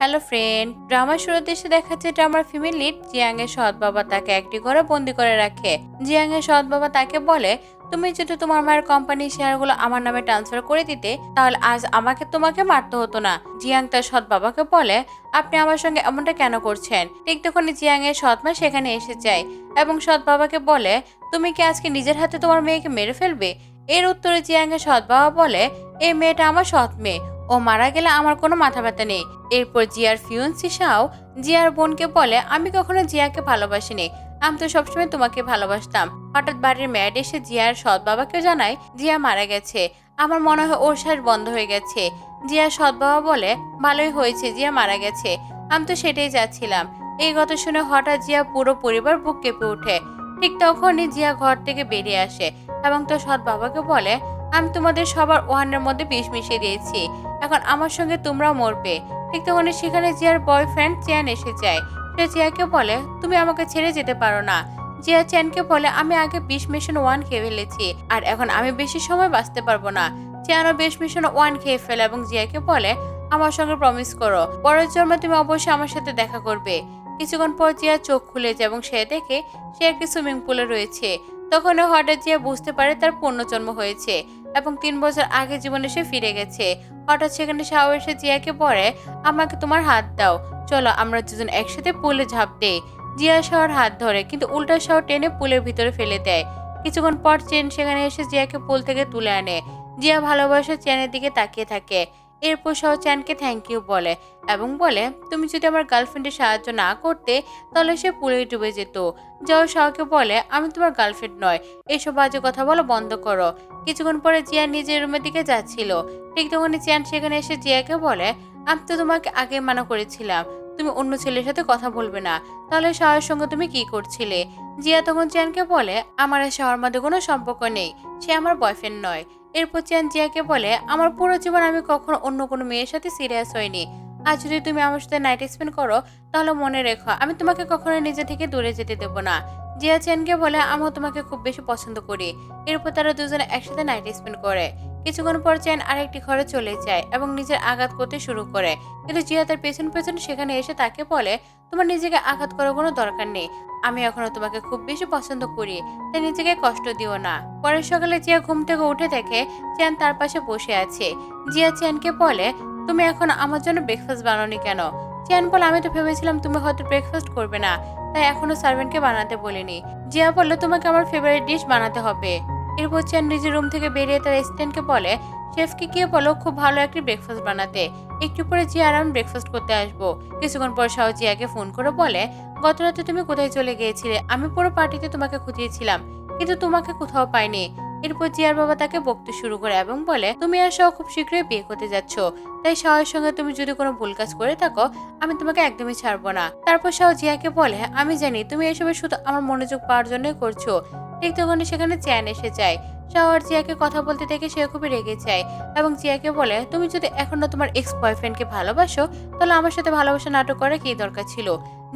Hello friend, ড্রামার শুরুতে এসে দেখাচ্ছে ড্রামার ফিমেল লিড জিয়াং এর সৎ বাবা তাকে একটি ঘরে বন্দি করে রাখে। জিয়াং এর সৎ বাবা তাকে বলে, তুমি যদি তোমার মায়ের কোম্পানির শেয়ারগুলো আমার নামে ট্রান্সফার করে দিতে তাহলে আজ আমাকে তোমাকে মারতে হতো না। জিয়াং তার সৎ বাবাকে বলে, আপনি আমার সঙ্গে এমনটা কেন করছেন? ঠিক তখনই জিয়াং এর সৎ মা সেখানে এসে যায় এবং সৎ বাবাকে বলে, তুমি কি আজকে নিজের হাতে তোমার মেয়েকে মেরে ফেলবে? এর উত্তরে জিয়াং এর সৎ বাবা বলে, এই মেয়েটা আমার সৎ মেয়ে, ও মারা গেলে আমার কোনো মাথা ব্যথা নেই। এরপর জিয়ার ফিউন্সি শাও জিয়ার বোনকে বলে, আমি কখনো জিয়াকে ভালোবাসিনি, আমি তো সবসময় তোমাকে ভালোবাসতাম। হঠাৎ বাড়ির মেয়েড এসে জিয়ার সৎ বাবাকে জানায় জিয়া মারা গেছে। আমার মনে হয় ওর শ্বাস বন্ধ হয়ে গেছে। জিয়ার সৎ বাবা বলে, ভালোই হয়েছে জিয়া মারা গেছে, আমি তো সেটাই চাচ্ছিলাম। এই কথা শুনে হঠাৎ জিয়া পুরো পরিবার বুক কেঁপে ওঠে। ঠিক তখনই জিয়া ঘর থেকে বেরিয়ে আসে এবং তার সৎ বাবাকে বলে, আমি তোমাদের সবার ওয়ানের মধ্যে বিষ মিশিয়ে দিয়েছি, এখন আমার সঙ্গে তোমরাও মরবে। ঠিক তখনই সেখানে জিয়ার বয়ফ্রেন্ড চ্যান এসে যায়। সে জিয়াকে বলে, তুমি আমাকে ছেড়ে যেতে পারো না। জিয়া চ্যানকে বলে, আমি আগে বিষ মিশন ওয়ান খেয়ে ফেলেছি আর এখন আমি বেশি সময় বাঁচতে পারবো না। চ্যানও বিষ মিশন ওয়ান খেয়ে ফেলে এবং জিয়াকে বলে, আমার সঙ্গে প্রমিস করো পরের জন্মে তুমি অবশ্যই আমার সাথে দেখা করবে। কিছুক্ষণ পর জিয়া চোখ খুলে যায় এবং সে দেখে সে একটি সুইমিং পুলে রয়েছে। তখন হঠাৎ জিয়া বুঝতে পারে তার পুনর্জন্ম হয়েছে এবং 3 বছর আগে জীবনে সে ফিরে গেছে। হঠাৎ সেখানে শাও এসে জিয়াকে পড়ে, আমাকে তোমার হাত দাও, চলো আমরা দুজন একসাথে পুলে ঝাঁপ দেই। জিয়া শাওর হাত ধরে কিন্তু উল্টা শাও টেনে পুলের ভিতরে ফেলে দেয়। কিছুক্ষণ পর চেন সেখানে এসে জিয়াকে পুল থেকে তুলে আনে। জিয়া ভালোবাসা চেনের দিকে তাকিয়ে থাকে। এরপর শাও চ্যানকে থ্যাংক ইউ বলে এবং বলে, তুমি যদি আমার গার্লফ্রেন্ডের সাহায্য না করতে তাহলে সে পুলে ডুবে যেত। যাও শাওকে বলে, আমি তোমার গার্লফ্রেন্ড নয়, এসব বাজে কথা বলো বন্ধ করো। কিছুক্ষণ পরে জিয়া নিজের রুমের দিকে যাচ্ছিল। ঠিক তখনই চ্যান সেখানে এসে জিয়াকে বলে, আমি তো তোমাকে আগে মানা করেছিলাম তুমি অন্য ছেলের সাথে কথা বলবে না, তাহলে শাওয়ের সঙ্গে তুমি কি করছিলে? জিয়া তখন চ্যানকে বলে, আমার আর শাওয়ার মধ্যে কোনো সম্পর্ক নেই, সে আমার বয়ফ্রেন্ড নয়। এরপর চ্যান জিয়াকে বলে, আমার পুরো জীবন আমি কখনো অন্য কোনো মেয়ের সাথে সিরিয়াস হইনি। আর যদি তুমি আমার সাথে নাইট স্পেন্ড করো তাহলে মনে রেখো আমি তোমাকে কখনো নিজে থেকে দূরে যেতে দেবো না। জিয়া চ্যানকে বলে, আমিও তোমাকে খুব বেশি পছন্দ করি। এরপর তারা দুজনে একসাথে নাইট স্পেন্ড করে। কিছুক্ষণ পর চ্যান আরেকটি ঘরে চলে যায় এবং নিজের আঘাত করতে শুরু করে, কিন্তু জিয়া তার পেছন পেছন সেখানে এসে তাকে বলে, তোমার নিজেকে আঘাত করার কোনো দরকার নেই, আমি এখনো তোমাকে খুব বেশি পছন্দ করি, তাই নিজেকে কষ্ট দিও না। পরের সকালে জিয়া ঘুম থেকে উঠে দেখে চ্যান তার পাশে বসে আছে। জিয়া চ্যানকে বলে, তুমি এখন আমার জন্য ব্রেকফাস্ট বানাওনি কেন? চ্যান বলে, আমি তো ভেবেছিলাম তুমি হয়তো ব্রেকফাস্ট করবে না, তাই এখনো সার্ভেন্টকে বানাতে বলিনি। জিয়া বলল, তোমাকে আমার ফেভারিট ডিশ বানাতে হবে। এরপর চ্যান নিজের রুম থেকে বেরিয়ে তার অ্যাসিস্ট্যান্টকে বলে, শেফকে গিয়ে বলো খুব ভালো একটি ব্রেকফাস্ট বানাতে, একটু পরে জিয়া আর আমি ব্রেকফাস্ট করতে আসবো। কিছুক্ষণ পর শাও জিয়াকে ফোন করে বলে, গত রাতে তুমি কোথায় চলে গিয়েছিলে? আমি পুরো পার্টিতে তোমাকে খুঁজিয়েছিলাম কিন্তু তোমাকে কোথাও পাইনি। এরপর জিয়ার বাবা তাকে বকতে শুরু করে এবং বলে, তুমি আর শাও খুব শীঘ্রই বিয়ে করতে যাচ্ছ, তাই শাওয়ের সঙ্গে তুমি যদি কোনো ভুল কাজ করে থাকো আমি তোমাকে একদমই ছাড়বো না। তারপর শাও জিয়াকে বলে, আমি জানি তুমি এসবে শুধু আমার মনোযোগ পাওয়ার জন্যই করছো। ঠিক তখনই সেখানে চ্যান এসে যায়। শাও আর জিয়াকে কথা বলতে দেখে সে খুবই রেগে যায় এবং জিয়াকে বলে, তুমি যদি এখনো তোমার এক্স বয়ফ্রেন্ডকে ভালোবাসো তাহলে আমার সাথে ভালোবাসা নাটক করার কি দরকার ছিল?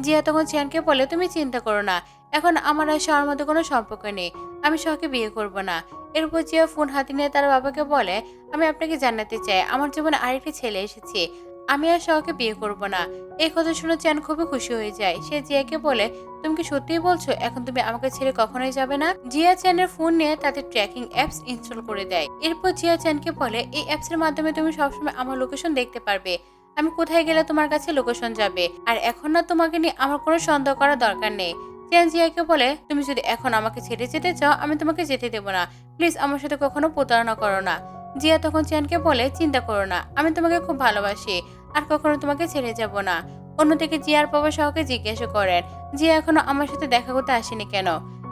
জিয়া তখন চ্যানকে বলে, তুমি চিন্তা করো না, এখন আমার আর শাওর মধ্যে কোনো সম্পর্ক নেই, আমি শাওকে বিয়ে করব না। এরপর জিয়া ফোন হাতে নিয়ে তার বাবাকে বলে, আমি আপনাকে জানাতে চাই আমার জীবনে আরেকটি ছেলে এসেছে, আমি আর শাওকে বিয়ে করব না। এই কথা শুনে চ্যান খুবই খুশি হয়ে যায়। সে জিয়াকে বলে, তুমি কি সত্যিই বলছো এখন তুমি আমাকে ছেড়ে কখনোই যাবে না? জিয়া চ্যানের ফোন নিয়ে তাদের ট্র্যাকিং অ্যাপস ইনস্টল করে দেয়। এরপর জিয়া চ্যানকে বলে, এই অ্যাপসের মাধ্যমে তুমি সবসময় আমার লোকেশন দেখতে পারবে, আমি কোথায় গেলে তোমার কাছে লোকেশন যাবে, আর এখন না তোমাকে নিয়ে আমার কোনো সন্দেহ করার দরকার নেই। চ্যান জিয়াকে বলে, তুমি যদি এখন আমাকে ছেড়ে যেতে চাও আমি তোমাকে যেতে দেবো না, প্লিজ আমার সাথে কখনো প্রতারণা করো না। জিয়া তখন চ্যানকে বলে, চিন্তা করো না, আমি তোমাকে খুব ভালোবাসি আর কখনো তোমাকে ছেড়ে যাব না। অন্যদিকে জিয়ার বাবা শাওকে জিজ্ঞাসা করেন, জিয়া এখনো আমার সাথে দেখা করতে আসেনি কেন?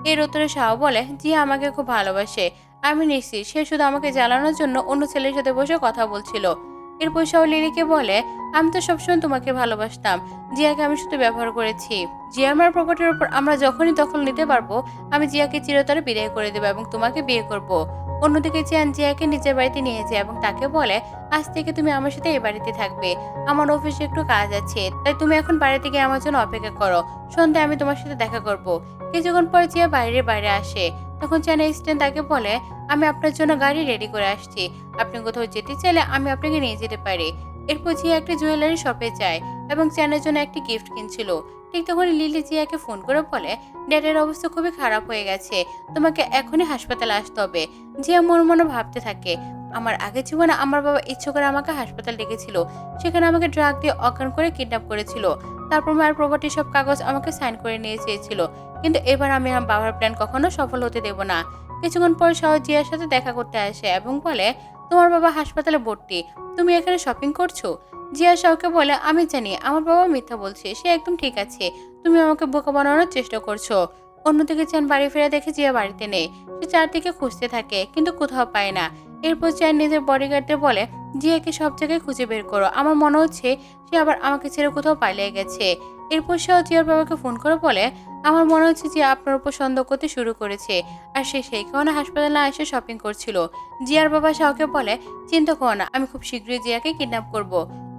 এর উত্তরে শাও বলে, জিয়া আমাকে খুব ভালোবাসে, আমি নিশ্চিত সে শুধু আমাকে জ্বালানোর জন্য অন্য ছেলের সাথে বসে কথা বলছিল। এরপর শাও লিলিকে বলে, আমি তো সবসময় তোমাকে ভালোবাসতাম, জিয়াকে আমি শুধু ব্যবহার করেছি। জিয়ার মার প্রপার্টির উপর আমরা যখনই দখল নিতে পারবো আমি জিয়াকে চিরতরে বিদায় করে দেবো এবং তোমাকে বিয়ে করব। অন্যদিকে চ্যান জিয়াকে নিজের বাড়িতে নিয়ে যায় এবং তাকে বলে, আজ থেকে তুমি আমার সাথে এই বাড়িতে থাকবে, আমার অফিসে একটু কাজ আছে, তাই তুমি এখন বাড়িতে গিয়ে আমার জন্য অপেক্ষা করো, সন্ধ্যায় আমি তোমার সাথে দেখা করব। কিছুক্ষণ পর জিয়া বাইরে আসে। তখন চ্যান অ্যাসিস্ট্যান্ট তাকে বলে, আমি আপনার জন্য গাড়ি রেডি করে আসছি, আপনি কোথাও যেতে চাইলে আমি আপনাকে নিয়ে যেতে পারি। এরপর জিয়া একটা জুয়েলারি শপে যায় এবং চ্যানের জন্য একটি গিফট কিনছিল। ঠিক তখনই লিলি জিয়াকে ফোন করে বলে, ড্যাডের অবস্থা খুবই খারাপ হয়ে গেছে, তোমাকে এখনই হাসপাতালে আসতে হবে। জিয়া মনে মনে ভাবতে থাকে, আমার আগের জীবনে আমার বাবা ইচ্ছে করে আমাকে হাসপাতাল ডেকেছিল, সেখানে আমাকে ড্রাগ দিয়ে অজ্ঞান করে কিডন্যাপ করেছিল, তারপর মায়ের প্রপার্টি সব কাগজ আমাকে সাইন করে নিয়ে চেয়েছিল, কিন্তু এবার আমি আমার বাবার প্ল্যান কখনো সফল হতে দেব না। কিছুক্ষণ পর শাহ জিয়ার সাথে দেখা করতে আসে এবং বলে, তোমার বাবা হাসপাতালে ভর্তি, তুমি এখানে শপিং করছো? জিয়া শাহকে বলে, আমি জানি আমার বাবা মিথ্যা বলছে, সে একদম ঠিক আছে, তুমি আমাকে বোকা বানানোর চেষ্টা করছো। অন্যদিকে চান বাড়ি ফিরে দেখে জিয়া বাড়িতে নেই। সে চারদিকে খুঁজতে থাকে কিন্তু কোথাও পায় না। এরপর চান নিজের বডিগার্ডদের বলে, জিয়াকে সব জায়গায় খুঁজে বের করো, আমার মনে হচ্ছে সে আবার আমাকে ছেড়ে কোথাও পালিয়ে গেছে। এরপর সেও জিয়ার বাবাকে ফোন করে বলে, আমার মনে হচ্ছে যে আপনার উপর সন্দেহ করতে শুরু করেছে, আর সে সেই কারণে হাসপাতালে এসে শপিং করছিল। জিয়ার বাবা শাহকে বলে, চিন্তা করো না, আমি খুব শীঘ্রই জিয়াকে কিডন্যাপ করব।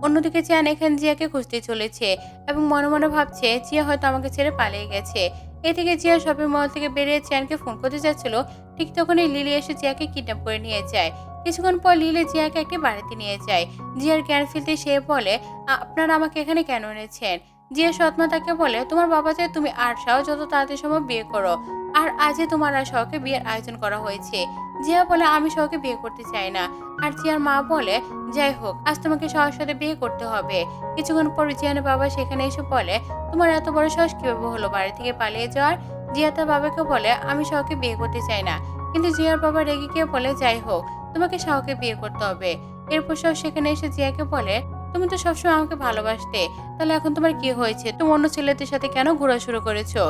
অন্যদিকে চান এখানে জিয়াকে খুঁজতে চলেছে এবং মনে মনে ভাবছে জিয়া হয়তো আমাকে ছেড়ে পালিয়ে গেছে। এদিকে জিয়া শপিং মল থেকে বেরিয়ে চ্যানকে ফোন করতে যাচ্ছিল, ঠিক তখনই লিলি এসে জিয়াকে কিডন্যাপ করে নিয়ে যায়। কিছুক্ষণ পর লিলি জিয়াকে একটি বাড়িতে নিয়ে যায়। জিয়ার জ্ঞান ফিরতে সে বলে, আপনারা আমাকে এখানে কেন এনেছেন? জিয়া সৎমা তাকে বলে, তোমার বাবা চায় তুমি আর শাহ যত তাড়াতাড়ি সম্ভব বিয়ে করো, আর আজই তোমার আর শাহকে বিয়ের আয়োজন করা হয়েছে। জিয়া বলে, আমি শাহকে বিয়ে করতে চাই না। আর জিয়ার মা বলে, যাই হোক, আজ তোমাকে শাহর সাথে বিয়ে করতে হবে। কিছুক্ষণ পর জিয়ানের বাবা সেখানে এসে বলে, তোমার এত বড় সাহস কিভাবে হলো বাড়ি থেকে পালিয়ে যাওয়ার? জিয়া তার বাবাকে বলে, আমি শাহকে বিয়ে করতে চাই না। কিন্তু জিয়ার বাবা রেগে গিয়ে বলে, যাই হোক, তোমাকে শাহকে বিয়ে করতে হবে। এরপর শাহ সেখানে এসে জিয়াকে বলে, তুমি তো সবসময় আমাকে ভালোবাসতে, তাহলে এখন তোমার কি হয়েছে? তুমি অন্য ছেলেদের সাথে কেন ঘোরা শুরু করেছো?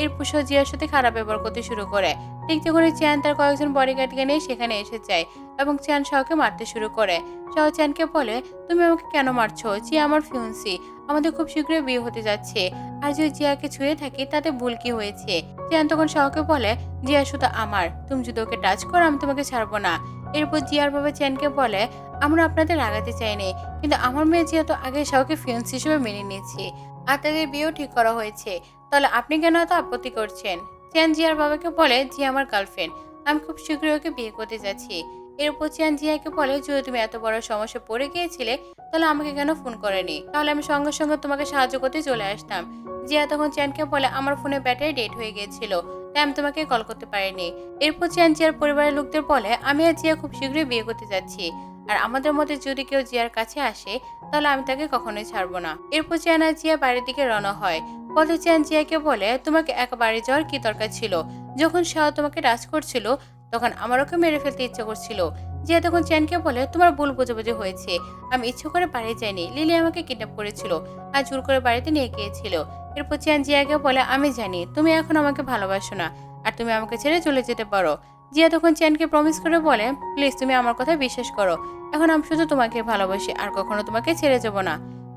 এরপর শাহ জিয়ার সাথে খারাপ ব্যবহার করতে শুরু করে। ঠিক তখন চ্যান তার কয়েকজন বডিগার্ডকে নিয়ে সেখানে এসে যায় এবং চ্যান শাহকে মারতে শুরু করে। শাহ চ্যানকে বলে, তুমি আমাকে কেন মারছো? জিয়া আমার ফিউন্সি, আমাদের খুব শীঘ্রই বিয়ে হতে যাচ্ছে, আর যদি জিয়াকে ছুঁয়ে থাকি তাতে ভুল কি হয়েছে? চ্যান তখন শাহকে বলে, জিয়া শুধু আমার, তুমি যদি ওকে টাচ করো আমি তোমাকে ছাড়বো না। এরপর জিয়ার বাবা চ্যানকে বলে, আমরা আপনাদের রাগাতে চাইনি, কিন্তু আমার মেয়ে জিয়া তো আগে শাহকে ফিউন্সি হিসেবে মেনে নিয়েছে, আর তাদের বিয়েও ঠিক করা হয়েছে, তাহলে আপনি কেন এত আপত্তি করছেন? চ্যান জিয়ার বাবাকে বলে, জিয়া আমার গার্লফ্রেন্ড, আমি খুব শীঘ্রই ওকে বিয়ে করতে যাচ্ছি। এরপর চ্যান জিয়াকে বলে, যদি তুমি এত বড় সমস্যা পড়ে গিয়েছিলে তাহলে আমাকে কেন ফোন করেনি? তাহলে আমি সঙ্গে সঙ্গে তোমাকে সাহায্য করতে চলে আসতাম। জিয়া তখন চ্যানকে বলে, আমার ফোনে ব্যাটারি ডেট হয়ে গিয়েছিল, তাই আমি তোমাকে কল করতে পারিনি। এরপর চ্যান জিয়ার পরিবারের লোকদের বলে, আমি আর জিয়া খুব শীঘ্রই বিয়ে করতে যাচ্ছি, আর আমাদের মধ্যে যদি কেউ জিয়ার কাছে আসে তাহলে আমি তাকে কখনোই ছাড়বো না। এরপর চ্যান আর জিয়া বাড়ির দিকে রওনা হয়। পথে চ্যান জিয়াকে বলে, তোমাকে একা বাড়ি যাওয়ার কি দরকার ছিল? যখন শাহ তোমাকে টাচ করছিল তখন আমার ওকে মেরে ফেলতে ইচ্ছে করছিল। জিয়া তখন চ্যানকে বলে, তোমার ভুল বোঝাবুঝি হয়েছে, আমি ইচ্ছে করে বাড়ি যাইনি, লিলি আমাকে কিডন্যাপ করেছিল আর জোর করে বাড়িতে নিয়ে গিয়েছিল। এরপর চ্যান জিয়াকে বলে, আমি জানি তুমি এখন আমাকে ভালোবাসো না, আর তুমি আমাকে ছেড়ে চলে যেতে পারো। জিয়া তখন চ্যানকে প্রমিস করে বলে, প্লিজ তুমি আমার কথা বিশ্বাস করো, এখন আমি শুধু তোমাকে ভালোবাসি, আর কখনো তোমাকে ছেড়ে যাব না।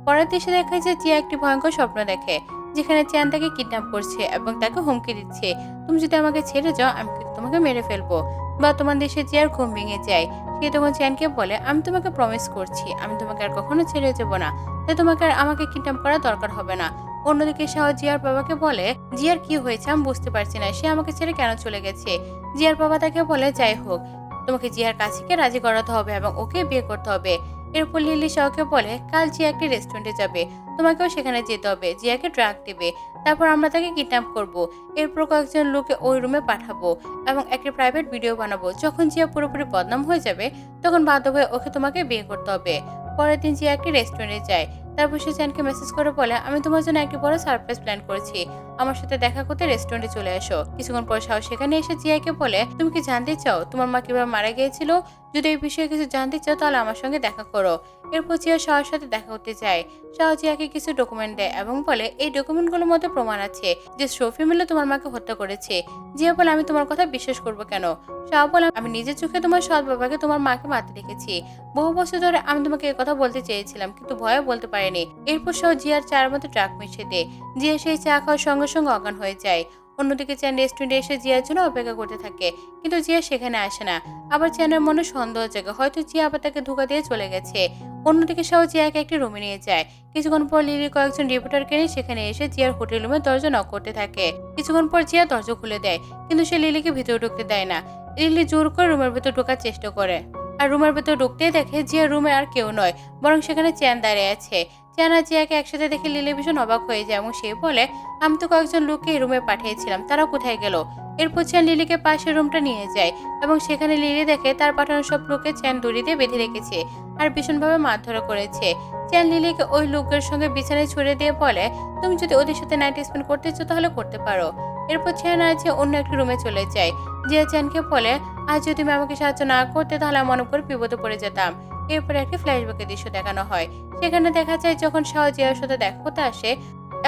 পরের দৃশ্যে দেখা যায় জিয়া একটি ভয়ঙ্কর স্বপ্ন দেখে, যেখানে চ্যান তাকে কিডন্যাপ করছে এবং তাকে হুমকি দিচ্ছে, তুমি যদি আমাকে ছেড়ে যাও আমি তোমাকে মেরে ফেলবো। বা তোমার দেশে জিয়ার ঘুম ভেঙে যায়। সে তখন চ্যানকে বলে, আমি তোমাকে প্রমিস করছি আমি তোমাকে আর কখনো ছেড়ে যাব না, তাই তোমাকে আর আমাকে কিডন্যাপ করার দরকার হবে না। অন্যদিকে শাহ জিয়ার বাবাকে বলে, জিয়ার কি হয়েছে আমি বুঝতে পারছি না, সে আমাকে ছেড়ে কেন চলে গেছে? জিয়ার বাবা তাকে বলে, যাই হোক, তোমাকে জিয়ার কাছে রাজি করাতে হবে এবং ওকে বিয়ে করতে হবে। এরপর লিলি শাহকে বলে, কাল জিয়া একটি রেস্টুরেন্টে যাবে, তোমাকেও সেখানে যেতে হবে, জিয়াকে ড্রাগ দেবে, তারপর আমরা তাকে কিডন্যাপ করব। এরপর কয়েকজন লোককে ওই রুমে পাঠাবো এবং একটি প্রাইভেট ভিডিও বানাবো। যখন জিয়া পুরোপুরি বদনাম হয়ে যাবে তখন বাধ্য হয়ে ওকে তোমাকে বিয়ে করতে হবে। পরের দিন জিয়া একটি রেস্টুরেন্টে যায়। তারপর সে চ্যানকে মেসেজ করে বলে, আমি তোমার জন্য একটি বড় সারপ্রাইজ প্ল্যান করেছি, আমার সাথে দেখা করতে রেস্টুরেন্টে চলে আসো। কিছুক্ষণ পর শাহ সেখানে এসে জিয়াকে বলে, তুমি কি জানতে চাও তোমার মা কিভাবে মারা গিয়েছিল? যদি এই বিষয়ে কিছু জানতে চাও তাহলে আমার সঙ্গে দেখা করো। এরপর জিয়া শাহর সাথে দেখা করতে যায়। শাহ জিয়াকে কিছু ডকুমেন্ট দেয় এবং বলে, এই ডকুমেন্টগুলোর মধ্যে প্রমাণ আছে যে শফি মিলে তোমার মাকে হত্যা করেছে। জিয়া বলে, আমি তোমার কথা বিশ্বাস করবো কেন? শাহ বলে, আমি নিজের চোখে তোমার সৎ বাবাকে তোমার মাকে মারতে দেখেছি, বহু বছর ধরে আমি তোমাকে এই কথা বলতে চেয়েছিলাম কিন্তু ভয়ে বলতে পারিনি। এরপর শাহ জিয়ার চায়ের মধ্যে ড্রাগ মিশিয়ে দেয়। জিয়া সেই চা খাওয়ার সঙ্গে সঙ্গে অজ্ঞান হয়ে যায়। অন্যদিকে চ্যান রেস্টুরেন্টে এসে জিয়ার জন্য অপেক্ষা করতে থাকে, কিন্তু জিয়া সেখানে আসে না। আবার চ্যানের মনে সন্দেহ জাগে, হয়তো জিয়া আবার তাকে ধোঁকা দিয়ে চলে গেছে। অন্যদিকে শাহ জিয়াকে একটি রুমে নিয়ে যায়। কিছুক্ষণ পর লিলি কয়েকজন রিপোর্টারকে নিয়ে সেখানে এসে জিয়ার হোটেল রুমের দরজা নক করতে থাকে। কিছুক্ষণ পর জিয়া দরজা খুলে দেয়, কিন্তু সে লিলিকে ভিতরে ঢুকতে দেয় না। লিলি জোর করে রুমের ভিতর ঢোকার চেষ্টা করে। আর রুমের ভেতর ঢুকতেই দেখে জিয়া রুমে আর কেউ নয়, বরং সেখানে চ্যান দাঁড়িয়ে আছে। চ্যান আর জিয়াকে একসাথে দেখে লিলি ভীষণ অবাক হয়ে যায় এবং সে বলে, আমি তো কয়েকজন লোককে এই রুমে পাঠিয়েছিলাম, তারা কোথায় গেল? এরপর চ্যান লিলিকে পাশের রুমটা নিয়ে যায় এবং সেখানে লিলি দেখে তার পাঠানো সব লোককে চ্যান দড়ি দিয়ে বেঁধে রেখেছে আর ভীষণভাবে মারধর করেছে। চ্যান লিলিকে ওই লোকের সঙ্গে বিছানায় ছড়িয়ে দিয়ে বলে, তুমি যদি ওদের সাথে নাইট স্পেন্ড করতে চাও তাহলে করতে পারো। এরপর চ্যান আর জিয়া অন্য একটি রুমে চলে যায়। জিয়া চ্যানকে বলে, আজ যদি তুমি আমাকে সাহায্য না করতে তাহলে আমি মনে করে বিপদে পড়ে যেতাম। এরপর একটি ফ্ল্যাশব্যাকের দৃশ্য দেখানো হয়। সেখানে দেখা যায় যখন শাহ জিয়ার সাথে দেখা করতে আসে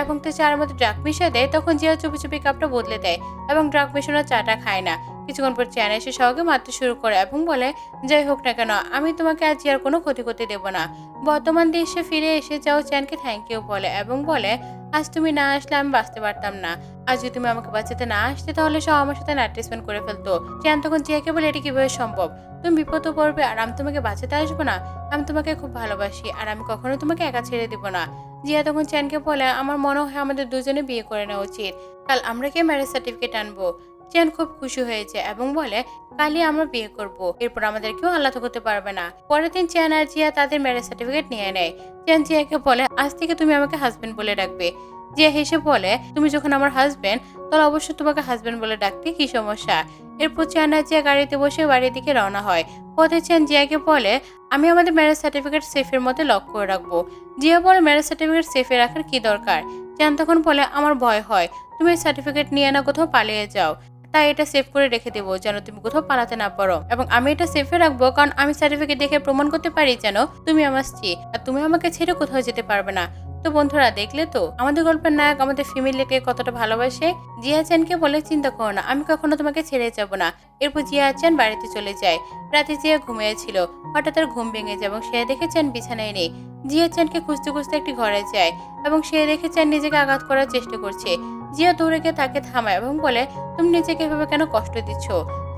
এবং তো চার মধ্যে ড্রাগ মিশিয়ে দেয়, তখন জিয়া চুপি চুপি কাপটা বদলে দেয় এবং ড্রাগ মিশানো চাটা খায় না। কিছুক্ষণ পর চ্যান এসে শাহকে মারতে শুরু করে এবং বলে, যাই হোক না কেন আমি তোমাকে আজ জিয়ার কোনো ক্ষতি করতে দেবো না। বর্তমান দেশে ফিরে এসে যাও চ্যানকে থ্যাংক ইউ বলে এবং বলে, আজ তুমি না আসলে আমি বাঁচতে পারতাম না। আজ যদি তুমি আমাকে বাঁচাতে না আসতে তাহলে সব আমার সাথে নাইট স্পেন্ড করে ফেলতো। চ্যান তখন জিয়াকে বলে, এটা কিভাবে সম্ভব? তুমি বিপদে পড়বে আর আমি তোমাকে বাঁচাতে আসবো না? আমি তোমাকে খুব ভালোবাসি আর আমি কখনো তোমাকে একা ছেড়ে দিব না। জিয়া তখন চ্যানকে বলে, আমার মনে হয় আমাদের দুজনে বিয়ে করে নেওয়া উচিত। কাল আমরা কি ম্যারেজ সার্টিফিকেট আনবো? চ্যান খুব খুশি হয়েছে এবং বলে, কালই আমরা বিয়ে করব, এরপর আমাদের কেউ আলাদা করতে পারবে না। পরের দিন চ্যান আর জিয়া তাদের ম্যারেজ সার্টিফিকেট নিয়ে নেয়। চ্যান জিয়াকে বলে, আজ থেকে তুমি আমাকে হাজবেন্ড বলে ডাকবে। জিয়া হেসে বলে, তুমি যখন আমার হাজবেন্ড তাহলে অবশ্যই তোমাকে হাজবেন্ড বলে ডাকতে কি সমস্যা? এরপর চ্যান আর জিয়া গাড়িতে বসে বাড়ির দিকে রওনা হয়। পথে চ্যান জিয়াকে বলে, আমি আমাদের ম্যারেজ সার্টিফিকেট সেফের মধ্যে লক করে রাখবো। জিয়া বলে, ম্যারেজ সার্টিফিকেট সেফে রাখার কি দরকার? চ্যান তখন বলে, আমার ভয় হয় তুমি সার্টিফিকেট নিয়ে না কোথাও পালিয়ে যাও, তাই এটা সেভ করে রেখে দেবো যেন তুমি কোথাও পালাতে না পারো। এবং আমি এটা সেফে রাখবো কারণ আমি সার্টিফিকেট দেখে প্রমাণ করতে পারি যেন তুমি আমার স্ত্রী আর তুমি আমাকে ছেড়ে কোথাও যেতে পারবে না। তো বন্ধুরা দেখলে তো আমাদের গল্পের নায়ক আমাদের ফ্যামিলিকে কতটা ভালোবাসে। জিয়া চ্যানকে বলে, চিন্তা করো না, আমি কখনো তোমাকে ছেড়ে যাব না। এরপর জিয়া চ্যান বাড়িতে চলে যায়। রাতে জিয়া ঘুমিয়েছিল, হঠাৎ তার ঘুম ভেঙে যায় এবং সে দেখে চ্যান বিছানায় নেই। জিয়া চ্যানকে খুঁজতে খুঁজতে একটি ঘরে যায় এবং সে দেখে চ্যান নিজেকে আঘাত করার চেষ্টা করছে। জিয়া দৌড়ে গিয়ে তাকে থামায় এবং বলে, তুমি নিজেকে এভাবে কেন কষ্ট দিচ্ছ?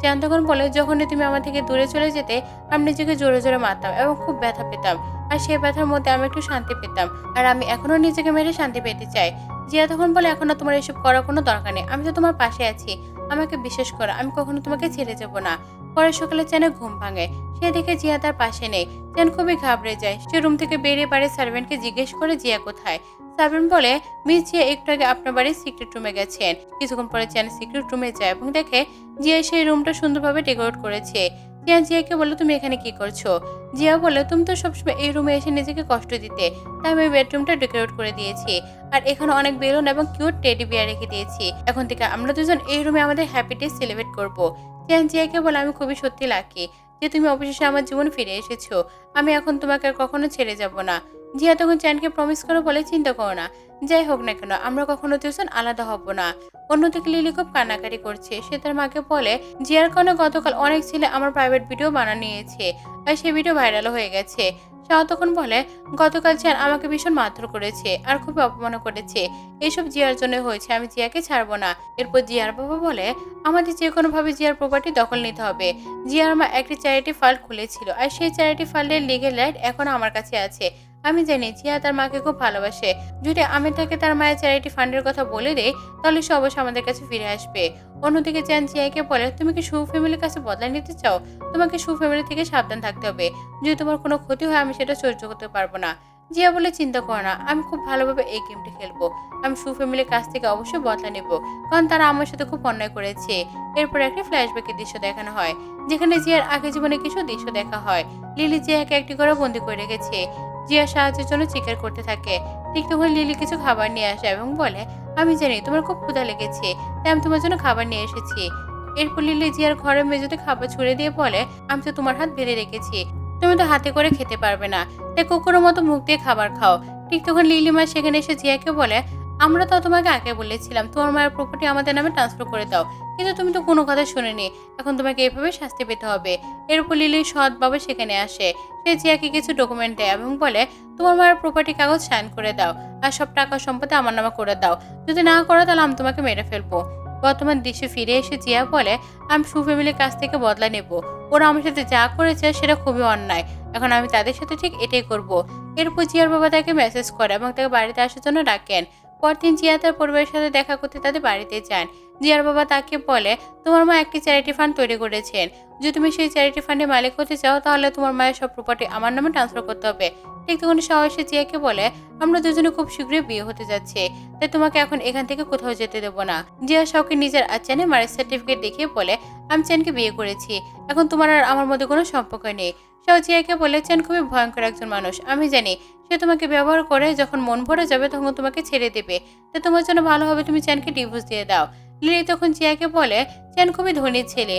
চ্যান তখন বলে, যখনই তুমি আমার থেকে দূরে চলে যেতে আমি নিজেকে জোরে জোরে মারতাম এবং খুব ব্যথা পেতাম, আর সেই ব্যথার মধ্যে আমি একটু শান্তি পেতাম, আর আমি এখনো নিজেকে মেরে শান্তি পেতে চাই। জিয়া তখন বলে, এখন তোমার এসব করার কোনো দরকার নেই, আমি তো তোমার পাশে আছি, আমাকে বিশ্বাস করো, আমি কখনো তোমাকে ছেড়ে যাব না। পরের সকালে চ্যানের ঘুম ভাঙে, সে দেখে জিয়া তার পাশে নেই। চ্যান খুবই ঘাবড়ে যায়। সে রুম থেকে বেরিয়ে বাড়ির সার্ভেন্টকে জিজ্ঞেস করে জিয়া কোথায়। সার্ভেন্ট বলে, মিস জিয়া একটু আগে আপনার বাড়ির সিক্রেট রুমে গেছেন। কিছুক্ষণ পরে চ্যান সিক্রেট রুমে যায় এবং দেখে জিয়া সেই রুমটা সুন্দরভাবে ডেকোরেট করেছে। চ্যান জিয়াকে বলে, তুমি এখানে কি করছো? জিয়া বলে, তুমি তো সবসময় এই রুমে এসে নিজেকে কষ্ট দিতে, তাই আমি বেডরুমটা ডেকোরেট করে দিয়েছি আর এখানে অনেক বেলুন এবং কিউট টেডি বিয়ার রেখে দিয়েছি। এখন থেকে আমরা দুজন এই রুমে আমাদের হ্যাপি ডে সেলিব্রেট করবো। চ্যান জিয়াকে বলে, আমি খুবই সত্যি লাকি যে তুমি অবশেষে আমার জীবন ফিরে এসেছো। আমি এখন তোমাকে আর কখনো ছেড়ে যাব না। জিয়া তখন চ্যানকে প্রমিস করে বলে, চিন্তা করো না, যাই হোক না কেন আমরা কখনো দুজন আলাদা হব না। অন্যদিকে লিলি খুব কান্নাকাটি করছে। সে তার মাকে বলে, জিয়ার কারণে গতকাল অনেক ছেলে আমার প্রাইভেট ভিডিও বানানো নিয়েছে আর সেই ভিডিও ভাইরাল হয়ে গেছে। শাহ তখন বলে, গতকাল চ্যান আমাকে ভীষণ মারধর করেছে আর খুবই অপমান করেছে, এইসব জিয়ার জন্য হয়েছে, আমি জিয়াকে ছাড়বো না। এরপর জিয়ার বাবা বলে, আমাদের যে কোনোভাবে জিয়ার প্রপার্টি দখল নিতে হবে। জিয়ার মা একটি চ্যারিটি ফান্ড খুলেছিল আর সেই চ্যারিটি ফান্ডের লিগেল রাইট এখন আমার কাছে আছে। আমি জানি জিয়া তার মাকে খুব ভালোবাসে। যদি আমি তাকে তার মায়ের চ্যারিটি ফান্ডের কথা বলে দেই তাহলে সে অবশ্যই আমাদের কাছে ফিরে আসবে। অন্যদিকে চ্যান জিয়াকে বলে, তুমি কি সু ফ্যামিলির কাছে বদলা নিতে চাও? তোমাকে সু ফ্যামিলি থেকে সাবধান থাকতে হবে। যদি তোমার কোনো ক্ষতি হয় আমি সেটা সহ্য করতে পারবো না। জিয়া বলে, চিন্তা করো না, আমি খুব ভালোভাবে এই গেমটি খেলবো। আমি সু ফ্যামিলির কাছ থেকে অবশ্যই বদলা নেব, কারণ তারা আমার সাথে খুব অন্যায় করেছে। এরপর একটা ফ্ল্যাশব্যাকের দৃশ্য দেখানো হয়, যেখানে জিয়ার আগে জীবনে কিছু দৃশ্য দেখা হয়। লিলি জিয়াকে একটি করে বন্দি করে রেখেছে। জিয়া সাহায্যের জন্য চিৎকার করতে থাকে। ঠিক তখন লিলি কিছু খাবার নিয়ে আসে এবং বলে, আমি জানি তোমার খুব ক্ষুধা লেগেছে, তাই আমি তোমার জন্য খাবার নিয়ে এসেছি। এরপর লিলি জিয়ার ঘরের মেঝেতে খাবার ছুঁড়ে দিয়ে বলে, আমি তো তোমার হাত বেঁধে রেখেছি, তুমি তো হাতে করে খেতে পারবে না, তাই কুকুরের মতো মুখ দিয়ে খাবার খাও। ঠিক তখন লিলিমা সেখানে এসে জিয়াকে বলে, আমরা তো তোমাকে আগে বলেছিলাম তোমার মায়ের প্রপার্টি আমাদের নামে ট্রান্সফার করে দাও, কিন্তু তুমি তো কোনো কথা শুনেনি, এখন তোমাকে এভাবে শাস্তি পেতে হবে। এরপর লিলির সৎ বাবা সেখানে আসে। সে জিয়াকে কিছু ডকুমেন্ট দেয় এবং বলে, তোমার মায়ের প্রপার্টি কাগজ সাইন করে দাও আর সব টাকা সম্পত্তি আমার নামে করে দাও, যদি না করো তাহলে আমি তোমাকে মেরে ফেলবো। বর্তমান দৃশ্যে ফিরে এসে জিয়া বলে, আমি সু ফ্যামিলির কাছ থেকে বদলা নেব, ওরা আমার সাথে যা করেছে সেটা খুবই অন্যায়, এখন আমি তাদের সাথে ঠিক এটাই করব। এরপর জিয়ার বাবা তাকে মেসেজ করে এবং তাকে বাড়িতে আসার জন্য ডাকেন। পরদিন জিয়া তার পরিবারের সাথে দেখা করতে তাদের বাড়িতে যান। জিয়ার বাবা তাকে বলে, তোমার মা একটি চ্যারিটি ফান্ড তৈরি করেছেন। যদি তুমি সেই চ্যারিটি ফান্ডের মালিক হতে চাও তাহলে তোমার মায়ের সব প্রপার্টি আমার নামে ট্রান্সফার করতে হবে। ঠিক তখন সাহসী জিয়াকে বলে, আমরা দুজনে খুব শীঘ্রই বিয়ে হতে যাচ্ছে, তাই তোমাকে এখন এখান থেকে কোথাও যেতে দেবো না। জিয়া শাওকে নিজের আচ্ছানে ম্যারেজ সার্টিফিকেট দেখিয়ে বলে, আমি চ্যানকে বিয়ে করেছি, এখন তোমার আর আমার মধ্যে কোনো সম্পর্ক নেই। শাও জিয়াকে বলে, চ্যান খুবই ভয়ঙ্কর একজন মানুষ, আমি জানি সে তোমাকে ব্যবহার করে যখন মন ভরে যাবে তখন তোমাকে ছেড়ে দেবে, তাই তোমার জন্য ভালো হবে তুমি চ্যানকে ডিভোর্স দিয়ে দাও। লিলি তখন জিয়াকে বলে, চ্যান খুবই ধনী ছেলে,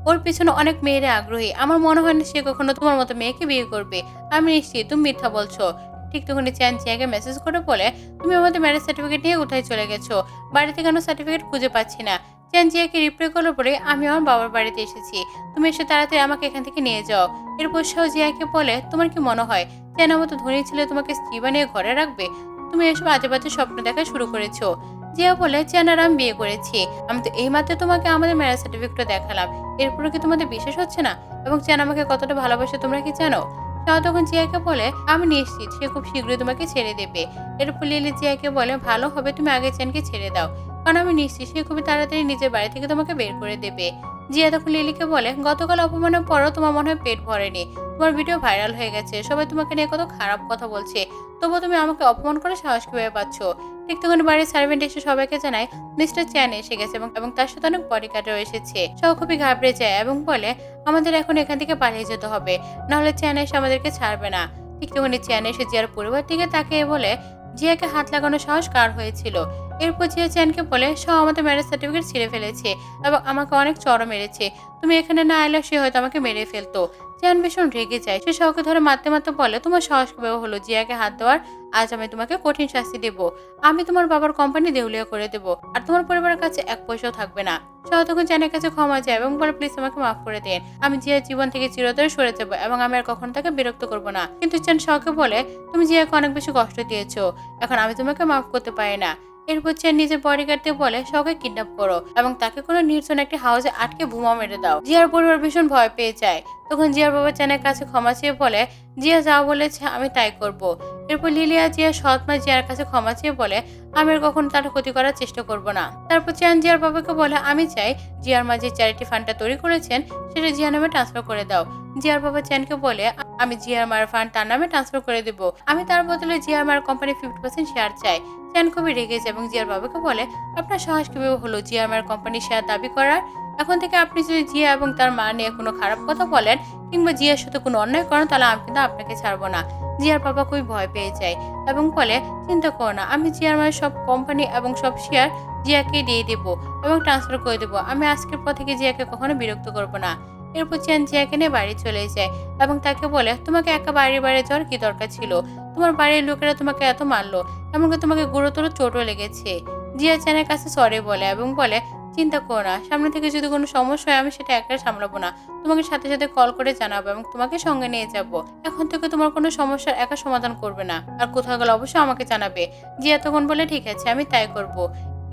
ওর পিছনে অনেক মেয়েরা আগ্রহী, আমার মনে হয় না সে কখনো তোমার মতো মেয়েকে বিয়ে করবে, আমি নিশ্চিত তুমি মিথ্যা বলছো। ঠিক তখনই চ্যান জিয়াকে মেসেজ করে বলে, তুমি আমাদের ম্যারেজ সার্টিফিকেট নিয়ে কোথায় চলে গেছো, বাড়িতে কেন সার্টিফিকেট খুঁজে পাচ্ছি না। চ্যান জিয়াকে রিপ্লাই করার পরে, আমি আমার বাবার বাড়িতে এসেছি, তুমি এসে তাড়াতাড়ি আমাকে এখান থেকে নিয়ে যাও। এরপর শাও জিয়াকে বলে, তোমার কি মনে হয় চ্যান মতো ধনী ছেলে তোমাকে স্ত্রী বানিয়ে ঘরে রাখবে? তুমি এসব আজে বাজে স্বপ্ন দেখা শুরু করেছো। জিয়া বলে, চ্যান আর আমি বিয়ে করেছি, আমি তো এইমাত্র তোমাকে আমাদের ম্যারেজ সার্টিফিকেট দেখালাম, এরপরে কি তোমাদের বিশ্বাস হচ্ছে না? এবং চ্যান আমাকে কতটা ভালোবাসে তোমরা কি জানো? শাও তখন জিয়াকে বলে, আমি নিশ্চিত সে খুব শীঘ্রই তোমাকে ছেড়ে দেবে। এরপর লিলি জিয়াকে বলে, ভালো হবে তুমি আগে চ্যানকে ছেড়ে দাও, কারণ আমি নিশ্চিত সে খুবই তাড়াতাড়ি নিজের বাড়ি থেকে তোমাকে বের করে দেবে। জিয়া তখন লিলিকে বলে, গতকাল অপমানের পরও তোমার মনে হয় পেট ভরেনি, তোমার ভিডিও ভাইরাল হয়ে গেছে, সবাই তোমাকে নিয়ে কত খারাপ কথা বলছে, তবুও তুমি আমাকে অপমান করে সাহস কিভাবে পাচ্ছ? ঠিক তখন বাড়ির সার্ভেন্ট এসে সবাইকে জানায় মিস্টার চ্যান এসে গেছে এবং তার সাথে অনেক বডিগার্ডও এসেছে। সব খুবই ঘাবড়ে যায় এবং বলে, আমাদের এখন এখান থেকে পালিয়ে যেতে হবে, নাহলে চ্যান এসে আমাদেরকে ছাড়বে না। ঠিক তখনই চ্যান এসে জিয়ার পরিবার দিকে তাকিয়ে বলে, জিয়াকে হাত লাগানোর সাহস কার হয়েছিল? এরপর জিয়া চ্যানকে বলে, সব আমাদের ম্যারেজ সার্টিফিকেট ছিঁড়ে ফেলেছে এবং আমাকে অনেক চড় মেরেছে, তুমি এখানে না এলে সে হয়তো আমাকে মেরে ফেলতো। চ্যান ভীষণ রেগে যায়, সে শাওকে ধরে মারতে মারতে বলে, তোমার সাহস কিভাবে হলো জিয়াকে হাত দেওয়ার? আজ আমি তোমাকে কঠিন শাস্তি দেব, আমি তোমার বাবার কোম্পানি দেউলিয়া করে দেব, আর তোমার পরিবারের কাছে এক পয়সাও থাকবে না। শাও তখন চ্যানের কাছে ক্ষমা চায় এবং বলে, প্লিজ আমাকে মাফ করে দেন, আমি জিয়ার জীবন থেকে চিরতরে সরে যাবো এবং আমি আর কখনো তাকে বিরক্ত করবো না। কিন্তু চ্যান শাওকে বলে, তুমি জিয়াকে অনেক বেশি কষ্ট দিয়েছো, এখন আমি তোমাকে মাফ করতে পারি না। এরপর চ্যান নিজের বডিগার্ডদের বলে, শাওকে কিডন্যাপ করো এবং তাকে কোনো নির্জন একটি হাউসে আটকে বোমা মেরে দাও। জিয়ার পরিবার ভীষণ ভয় পেয়ে যায়। তখন জিয়ার বাবা চ্যানের কাছে ক্ষমা চেয়ে বলে, জিয়া যা বলেছে আমি তাই করব। এরপর লিলিয়া জিয়ার সৎ মা জিয়ার কাছে ক্ষমা চেয়ে বলে, আমি আর কখনো তার ক্ষতি করার চেষ্টা করব না। তারপর চ্যান জিয়ার বাবাকে বলে, আমি চাই জিয়ার মা যে চ্যারিটি ফান্ডটা তৈরি করেছেন সেটা জিয়া নামে ট্রান্সফার করে দাও। জিয়ার বাবা চ্যানকে বলে, আমি জিয়ার মার ফান্ড তার নামে ট্রান্সফার করে দেবো, আমি তার বদলে জিয়ার মার কোম্পানি 50% শেয়ার চাই। চ্যান খুবই রেগেছে এবং জিয়ার বাবাকে বলে, আপনার সাহস কিভাবে হলো জিয়ার মার কোম্পানি শেয়ার দাবি করার? এখন থেকে আপনি যদি জিয়া এবং তার মা নিয়ে কোনো খারাপ কথা বলেন কিংবা জিয়ার সাথে কোনো অন্যায় করেন তাহলে আমি কিন্তু আপনাকে ছাড়বো না। জিয়ার বাবা খুবই ভয় পেয়ে যায় এবং বলে, চিন্তা করো না, আমি জিয়ার মায়ের সব কোম্পানি এবং সব শেয়ার জিয়াকে দিয়ে দেবো এবং ট্রান্সফার করে দেবো, আমি আজকের পর থেকে জিয়াকে কখনো বিরক্ত করবো না। এরপর চ্যান জিয়াকে নিয়ে বাড়ি চলে যায় এবং তাকে বলে, তোমাকে একা বাইরে যাওয়ার কি দরকার ছিল? তোমার বাড়ির লোকেরা তোমাকে এত মারলো, এমনকি তোমাকে গুরুতর চোটও লেগেছে। জিয়া চ্যানের কাছে সরি বলে এবং বলে, চিন্তা করো না, সামনে থেকে যদি কোনো সমস্যা হয় আমি সেটা একা সামলাবো না, তোমাকে সাথে সাথে কল করে জানাবো এবং তোমাকে সঙ্গে নিয়ে যাব। এখন থেকে তোমার কোনো সমস্যার একা সমাধান করবে না, আর কোথাও গেলে অবশ্যই আমাকে জানাবে। জিয়া তখন বলে, ঠিক আছে আমি তাই করব।